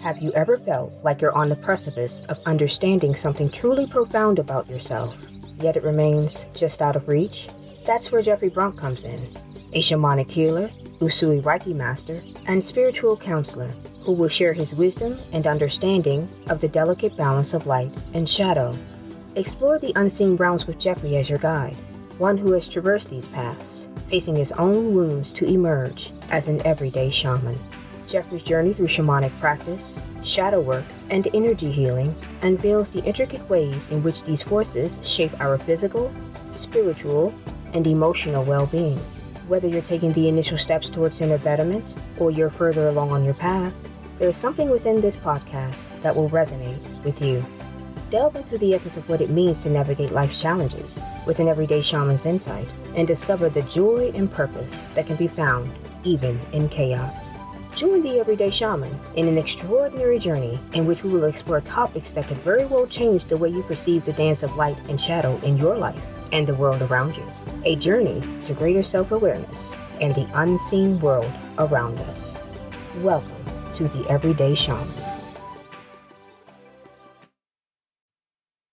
Have you ever felt like you're on the precipice of understanding something truly profound about yourself, yet it remains just out of reach? That's where Jeffrey Brunk comes in, a shamanic healer, Usui Reiki master, and spiritual counselor who will share his wisdom and understanding of the delicate balance of light and shadow. Explore the unseen realms with Jeffrey as your guide, one who has traversed these paths, facing his own wounds to emerge as an everyday shaman. Jeffrey's journey through shamanic practice, shadow work, and energy healing unveils the intricate ways in which these forces shape our physical, spiritual, and emotional well-being. Whether you're taking the initial steps towards inner betterment or you're further along on your path, there is something within this podcast that will resonate with you. Delve into the essence of what it means to navigate life's challenges with an everyday shaman's insight and discover the joy and purpose that can be found even in chaos. Join the Everyday Shaman in an extraordinary journey in which we will explore topics that could very well change the way you perceive the dance of light and shadow in your life and the world around you. A journey to greater self-awareness and the unseen world around us. Welcome to the Everyday Shaman.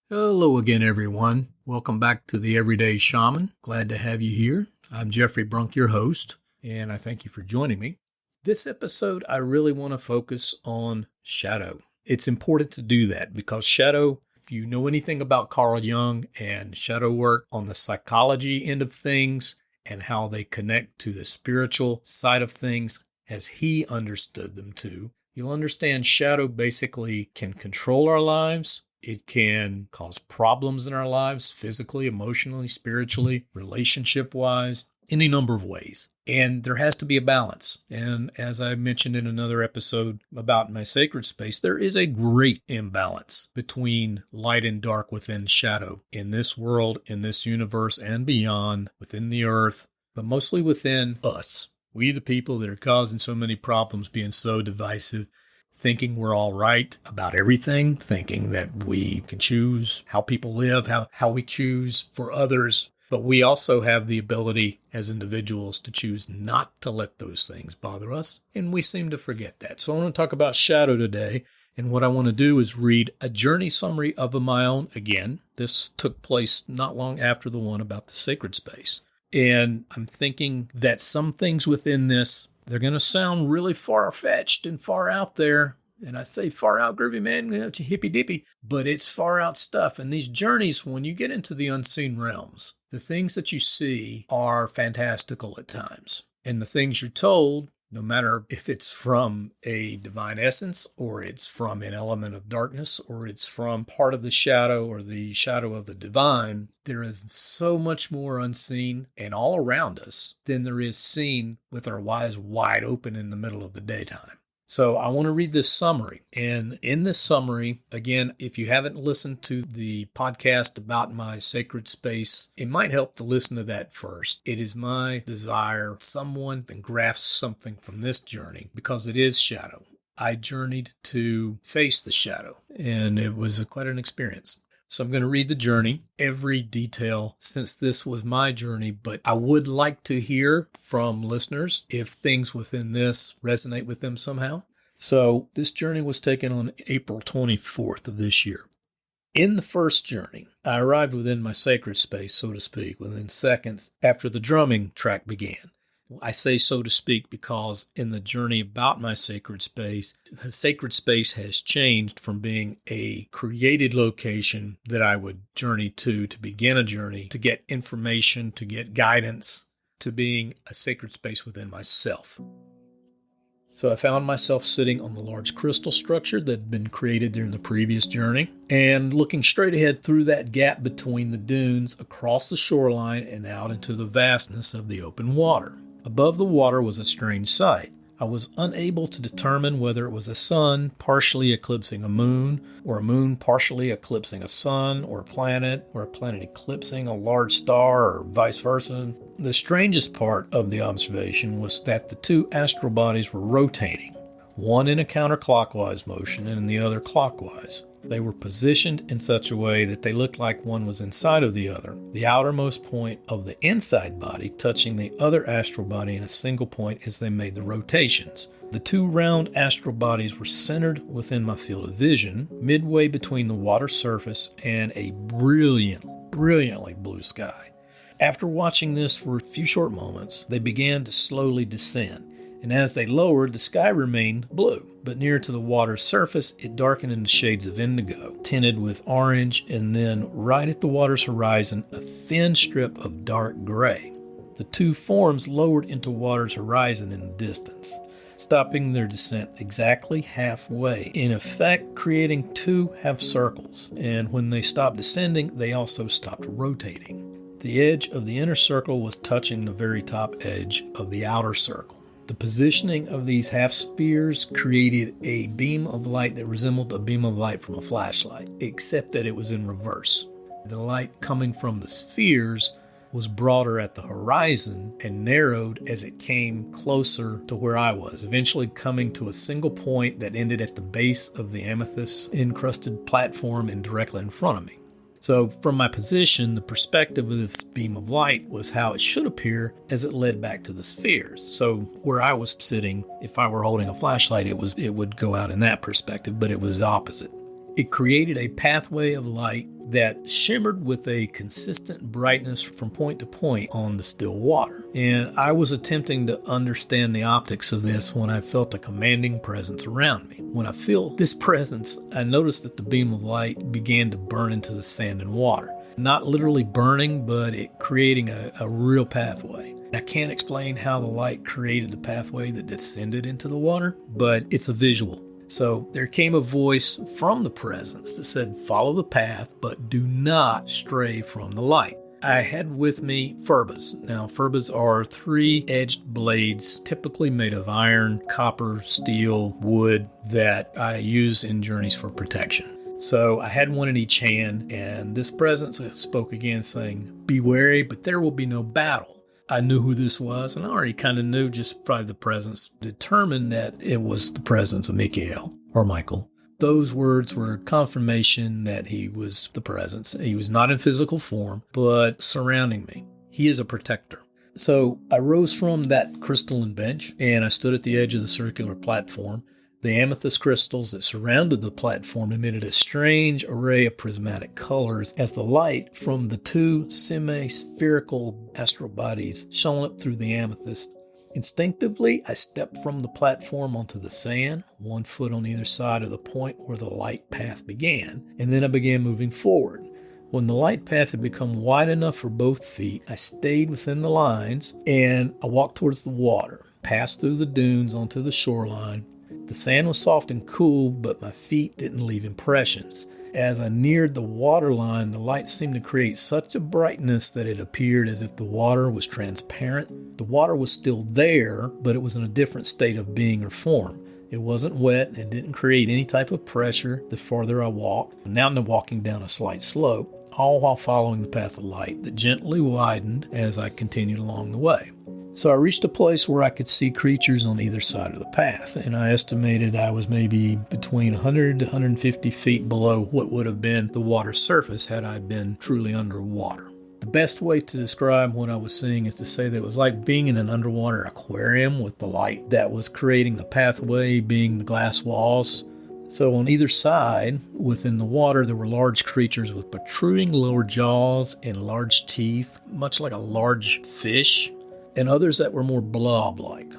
Hello again, everyone. Welcome back to the Everyday Shaman. Glad to have you here. I'm Jeffrey Brunk, your host, and I thank you for joining me. This episode, I really want to focus on shadow. It's important to do that because shadow, if you know anything about Carl Jung and shadow work on the psychology end of things and how they connect to the spiritual side of things as he understood them to, you'll understand shadow basically can control our lives. It can cause problems in our lives, physically, emotionally, spiritually, relationship-wise, any number of ways. And there has to be a balance. And as I mentioned in another episode about my sacred space, there is a great imbalance between light and dark within shadow in this world, in this universe, and beyond, within the earth, but mostly within us. We, the people that are causing so many problems, being so divisive, thinking we're all right about everything, thinking that we can choose how people live, how we choose for others. But we also have the ability as individuals to choose not to let those things bother us, and we seem to forget that. So I want to talk about shadow today, and what I want to do is read a journey summary of my own again. This took place not long after the one about the sacred space. And I'm thinking that some things within this, they're going to sound really far-fetched and far out there. And I say far out, groovy man, hippy-dippy, but it's far out stuff. And these journeys, when you get into the unseen realms, the things that you see are fantastical at times. And the things you're told, no matter if it's from a divine essence or it's from an element of darkness or it's from part of the shadow or the shadow of the divine, there is so much more unseen and all around us than there is seen with our eyes wide open in the middle of the daytime. So I want to read this summary. And in this summary, again, if you haven't listened to the podcast about my sacred space, it might help to listen to that first. It is my desire someone can grasp something from this journey because it is shadow. I journeyed to face the shadow, and it was quite an experience. So I'm going to read the journey, every detail, since this was my journey, but I would like to hear from listeners if things within this resonate with them somehow. So this journey was taken on April 24th of this year. In the first journey, I arrived within my sacred space, so to speak, within seconds after the drumming track began. I say so to speak because in the journey about my sacred space, the sacred space has changed from being a created location that I would journey to begin a journey, to get information, to get guidance, to being a sacred space within myself. So I found myself sitting on the large crystal structure that had been created during the previous journey and looking straight ahead through that gap between the dunes across the shoreline and out into the vastness of the open water. Above the water was a strange sight. I was unable to determine whether it was a sun partially eclipsing a moon, or a moon partially eclipsing a sun, or a planet eclipsing a large star, or vice versa. The strangest part of the observation was that the two astral bodies were rotating, one in a counterclockwise motion and the other clockwise. They were positioned in such a way that they looked like one was inside of the other, the outermost point of the inside body touching the other astral body in a single point as they made the rotations. The two round astral bodies were centered within my field of vision, midway between the water surface and a brilliantly blue sky. After watching this for a few short moments, they began to slowly descend, and as they lowered, the sky remained blue. But near to the water's surface, it darkened into shades of indigo, tinted with orange, and then right at the water's horizon, a thin strip of dark gray. The two forms lowered into water's horizon in the distance, stopping their descent exactly halfway, in effect creating two half circles. And when they stopped descending, they also stopped rotating. The edge of the inner circle was touching the very top edge of the outer circle. The positioning of these half spheres created a beam of light that resembled a beam of light from a flashlight, except that it was in reverse. The light coming from the spheres was broader at the horizon and narrowed as it came closer to where I was, eventually coming to a single point that ended at the base of the amethyst-encrusted platform and directly in front of me. So from my position, the perspective of this beam of light was how it should appear as it led back to the spheres. So where I was sitting, if I were holding a flashlight, it would go out in that perspective, but it was opposite. It created a pathway of light that shimmered with a consistent brightness from point to point on the still water. And I was attempting to understand the optics of this when I felt a commanding presence around me. When I feel this presence, I noticed that the beam of light began to burn into the sand and water. Not literally burning, but it creating a real pathway. I can't explain how the light created the pathway that descended into the water, but it's a visual. So there came a voice from the presence that said, follow the path, but do not stray from the light. I had with me furbas. Now, furbas are three-edged blades, typically made of iron, copper, steel, wood, that I use in journeys for protection. So I had one in each hand, and this presence spoke again saying, be wary, but there will be no battle. I knew who this was, and I already kind of knew just by the presence, determined that it was the presence of Michael. Those words were confirmation that he was the presence. He was not in physical form, but surrounding me. He is a protector. So I rose from that crystalline bench, and I stood at the edge of the circular platform. The amethyst crystals that surrounded the platform emitted a strange array of prismatic colors as the light from the two semi-spherical astral bodies shone up through the amethyst. Instinctively, I stepped from the platform onto the sand, 1 foot on either side of the point where the light path began, and then I began moving forward. When the light path had become wide enough for both feet, I stayed within the lines, and I walked towards the water, passed through the dunes onto the shoreline. The sand was soft and cool, but my feet didn't leave impressions. As I neared the waterline, the light seemed to create such a brightness that it appeared as if the water was transparent. The water was still there, but it was in a different state of being or form. It wasn't wet and didn't create any type of pressure the farther I walked. Now I'm walking down a slight slope, all while following the path of light that gently widened as I continued along the way. So I reached a place where I could see creatures on either side of the path, and I estimated I was maybe between 100 to 150 feet below what would have been the water surface had I been truly underwater. The best way to describe what I was seeing is to say that it was like being in an underwater aquarium with the light that was creating the pathway being the glass walls. So on either side, within the water, there were large creatures with protruding lower jaws and large teeth, much like a large fish, and others that were more blob-like.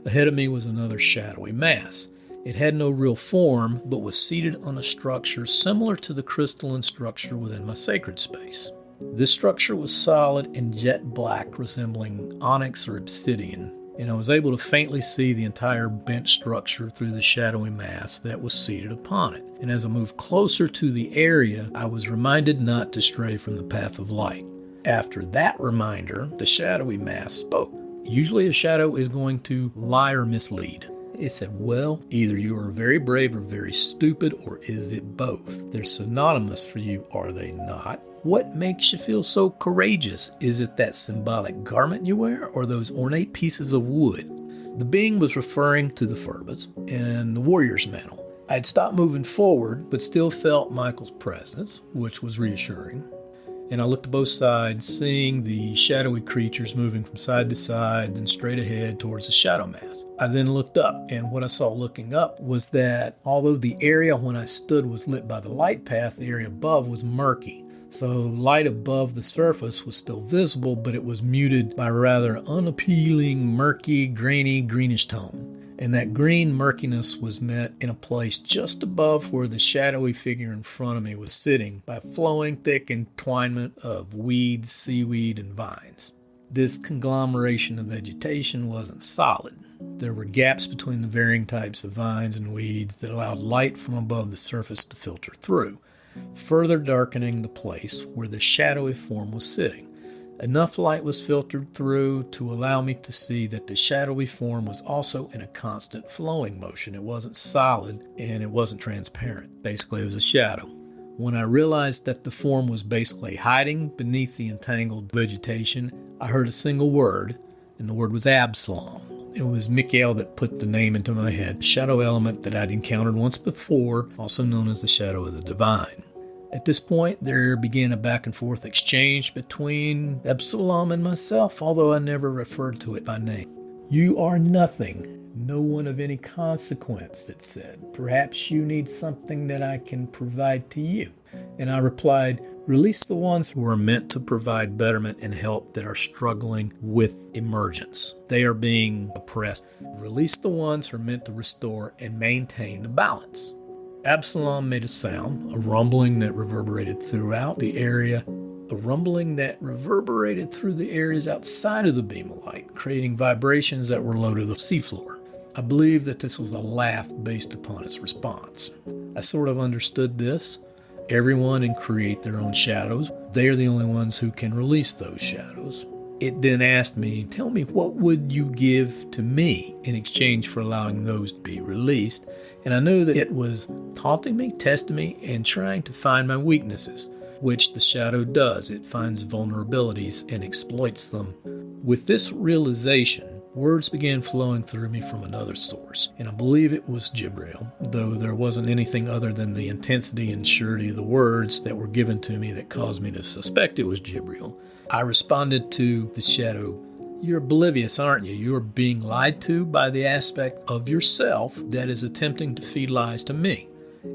Ahead of me was another shadowy mass. It had no real form, but was seated on a structure similar to the crystalline structure within my sacred space. This structure was solid and jet black, resembling onyx or obsidian, and I was able to faintly see the entire bent structure through the shadowy mass that was seated upon it. And as I moved closer to the area, I was reminded not to stray from the path of light. After that reminder, the shadowy mass spoke. Usually a shadow is going to lie or mislead. It said, well, either you are very brave or very stupid, or is it both? They're synonymous for you, are they not? What makes you feel so courageous? Is it that symbolic garment you wear, or those ornate pieces of wood? The being was referring to the furbas and the warrior's mantle. I had stopped moving forward, but still felt Michael's presence, which was reassuring. And I looked to both sides, seeing the shadowy creatures moving from side to side, then straight ahead towards the shadow mass. I then looked up, and what I saw looking up was that although the area when I stood was lit by the light path, the area above was murky. So light above the surface was still visible, but it was muted by a rather unappealing, murky, grainy, greenish tone. And that green murkiness was met in a place just above where the shadowy figure in front of me was sitting by flowing thick entwinement of weeds, seaweed, and vines. This conglomeration of vegetation wasn't solid. There were gaps between the varying types of vines and weeds that allowed light from above the surface to filter through, further darkening the place where the shadowy form was sitting. Enough light was filtered through to allow me to see that the shadowy form was also in a constant flowing motion. It wasn't solid and it wasn't transparent. Basically, it was a shadow. When I realized that the form was basically hiding beneath the entangled vegetation, I heard a single word, and the word was Absalom. It was Michael that put the name into my head, shadow element that I'd encountered once before, also known as the shadow of the divine. At this point, there began a back and forth exchange between Absalom and myself, although I never referred to it by name. "You are nothing, no one of any consequence," it said. "Perhaps you need something that I can provide to you." And I replied, "Release the ones who are meant to provide betterment and help that are struggling with emergence. They are being oppressed. Release the ones who are meant to restore and maintain the balance." Absalom made a sound, a rumbling that reverberated throughout the area, a rumbling that reverberated through the areas outside of the beam of light, creating vibrations that were low to the seafloor. I believe that this was a laugh based upon its response. I sort of understood this. Everyone can create their own shadows. They are the only ones who can release those shadows. It then asked me, "Tell me, what would you give to me in exchange for allowing those to be released?" And I knew that it was taunting me, testing me, and trying to find my weaknesses, which the shadow does. It finds vulnerabilities and exploits them. With this realization, words began flowing through me from another source, and I believe it was Jibril, though there wasn't anything other than the intensity and surety of the words that were given to me that caused me to suspect it was Jibril. I responded to the shadow, "You're oblivious, aren't you? You are being lied to by the aspect of yourself that is attempting to feed lies to me."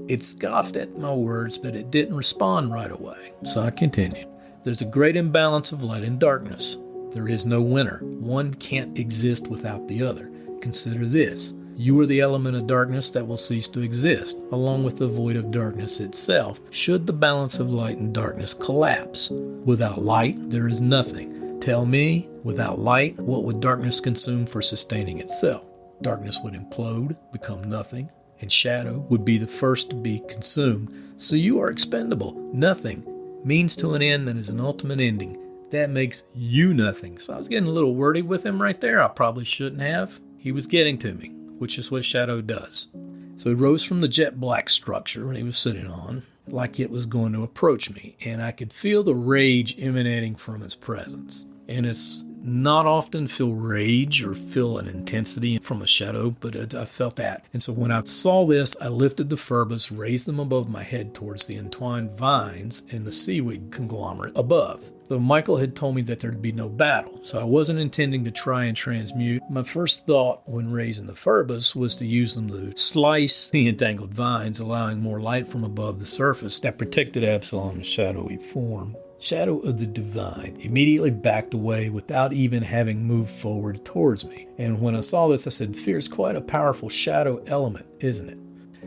It scoffed at my words, but it didn't respond right away. So I continued. "There's a great imbalance of light and darkness. There is no winner. One can't exist without the other. Consider this. You are the element of darkness that will cease to exist, along with the void of darkness itself, should the balance of light and darkness collapse. Without light, there is nothing. Tell me, without light, what would darkness consume for sustaining itself? Darkness would implode, become nothing, and shadow would be the first to be consumed. So you are expendable. Nothing. Means to an end that is an ultimate ending. That makes you nothing." So I was getting a little wordy with him right there. I probably shouldn't have. He was getting to me, which is what shadow does. So he rose from the jet black structure he was sitting on, like it was going to approach me, and I could feel the rage emanating from its presence. And it's not often feel rage or feel an intensity from a shadow, but I felt that. And so when I saw this, I lifted the furbas, raised them above my head towards the entwined vines and the seaweed conglomerate above. So Michael had told me that there'd be no battle, so I wasn't intending to try and transmute. My first thought when raising the furbas was to use them to slice the entangled vines, allowing more light from above the surface that protected Absalom's shadowy form. Shadow of the divine immediately backed away without even having moved forward towards me. And when I saw this, I said, "Fear is quite a powerful shadow element, isn't it?"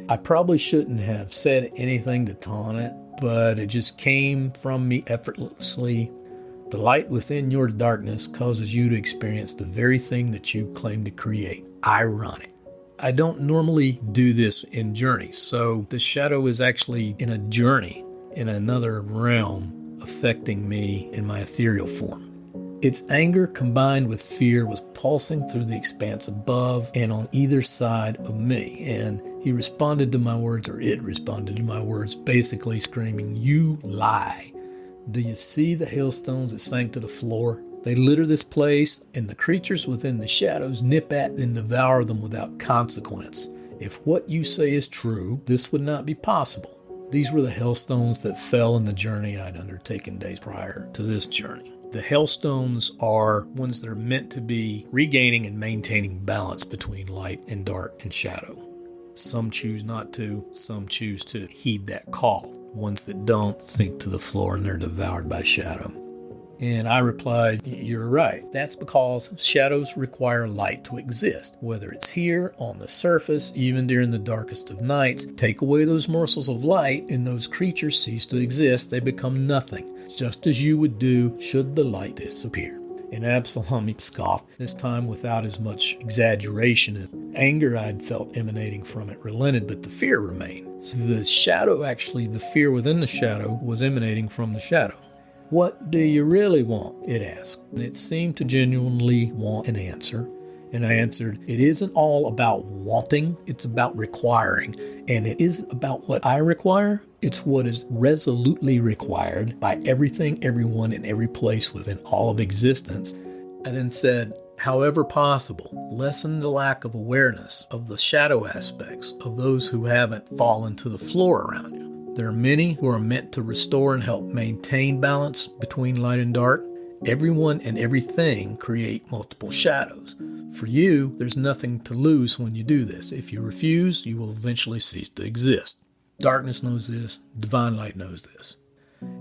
I probably shouldn't have said anything to taunt it, but it just came from me effortlessly. The light within your darkness causes you to experience the very thing that you claim to create. Ironic. I don't normally do this in journeys, so the shadow is actually in a journey in another realm, affecting me in my ethereal form. Its anger combined with fear was pulsing through the expanse above and on either side of me, and he responded to my words, or it responded to my words, basically screaming, "You lie. Do you see the hailstones that sank to the floor? They litter this place, and the creatures within the shadows nip at and devour them without consequence. If what you say is true, this would not be possible. These were the hailstones that fell in the journey I'd undertaken days prior to this journey. The hailstones are ones that are meant to be regaining and maintaining balance between light and dark and shadow. Some choose not to, some choose to heed that call. Ones that don't sink to the floor and they're devoured by shadow. And I replied, you're right. That's because shadows require light to exist. Whether it's here, on the surface, even during the darkest of nights, take away those morsels of light and those creatures cease to exist. They become nothing, just as you would do should the light disappear. And Absalom scoffed, this time without as much exaggeration. And anger I'd felt emanating from it relented, but the fear remained. So the shadow, actually, the fear within the shadow was emanating from the shadow. What do you really want? It asked. And it seemed to genuinely want an answer. And I answered, it isn't all about wanting, it's about requiring. And it isn't about what I require, it's what is resolutely required by everything, everyone, and every place within all of existence. I then said, however possible, lessen the lack of awareness of the shadow aspects of those who haven't fallen to the floor around you. There are many who are meant to restore and help maintain balance between light and dark. Everyone and everything create multiple shadows. For you, there's nothing to lose when you do this. If you refuse, you will eventually cease to exist. Darkness knows this. Divine light knows this.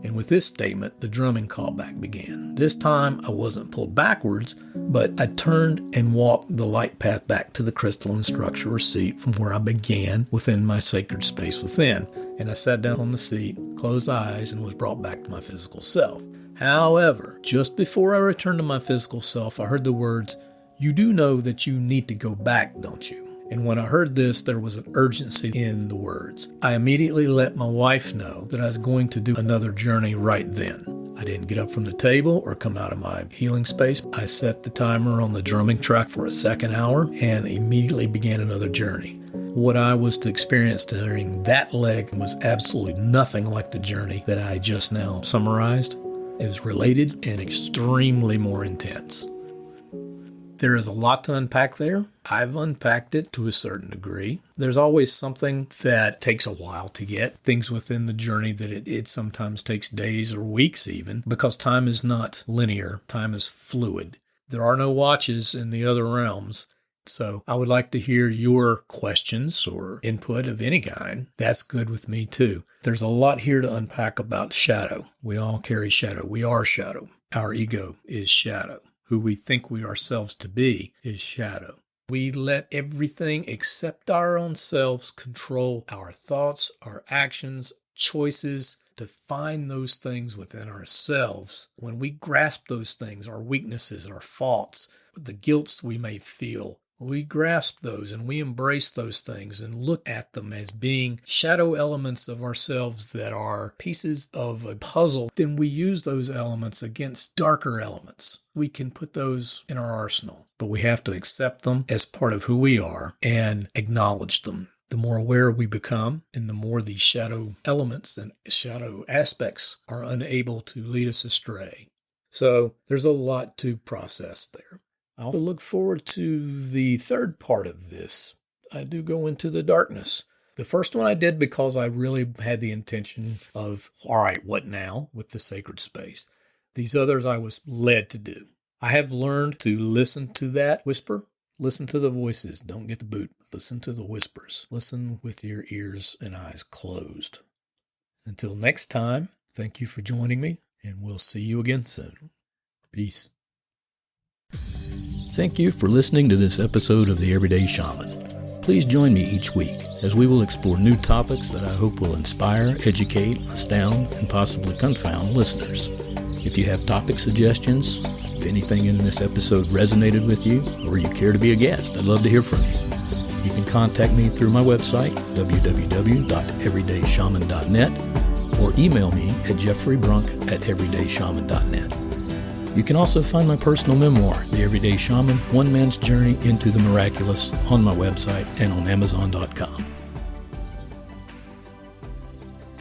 And with this statement, the drumming callback began. This time, I wasn't pulled backwards, but I turned and walked the light path back to the crystalline structure or seat from where I began within my sacred space within. And I sat down on the seat, closed my eyes, and was brought back to my physical self. However, just before I returned to my physical self, I heard the words, "You do know that you need to go back, don't you?" And when I heard this, there was an urgency in the words. I immediately let my wife know that I was going to do another journey right then. I didn't get up from the table or come out of my healing space. I set the timer on the drumming track for a second hour and immediately began another journey. What I was to experience during that leg was absolutely nothing like the journey that I just now summarized. It was related and extremely more intense. There is a lot to unpack there. I've unpacked it to a certain degree. There's always something that takes a while to get, things within the journey that it sometimes takes days or weeks even, because time is not linear, time is fluid. There are no watches in the other realms. So I would like to hear your questions or input of any kind. That's good with me too. There's a lot here to unpack about shadow. We all carry shadow. We are shadow. Our ego is shadow. Who we think we ourselves to be is shadow. We let everything except our own selves control our thoughts, our actions, choices, define those things within ourselves. When we grasp those things, our weaknesses, our faults, the guilts we may feel, we grasp those and we embrace those things and look at them as being shadow elements of ourselves that are pieces of a puzzle. Then we use those elements against darker elements. We can put those in our arsenal, but we have to accept them as part of who we are and acknowledge them. The more aware we become and the more these shadow elements and shadow aspects are unable to lead us astray. So there's a lot to process there. I also look forward to the third part of this. I do go into the darkness. The first one I did because I really had the intention of, all right, what now with the sacred space? These others I was led to do. I have learned to listen to that whisper. Listen to the voices. Don't get the boot. Listen to the whispers. Listen with your ears and eyes closed. Until next time, thank you for joining me, and we'll see you again soon. Peace. Thank you for listening to this episode of the Everyday Shaman. Please join me each week as we will explore new topics that I hope will inspire, educate, astound, and possibly confound listeners. If you have topic suggestions, if anything in this episode resonated with you, or you care to be a guest, I'd love to hear from you. You can contact me through my website, www.everydayshaman.net, or email me at jeffreybrunk@everydayshaman.net. You can also find my personal memoir, The Everyday Shaman, One Man's Journey into the Miraculous, on my website and on Amazon.com.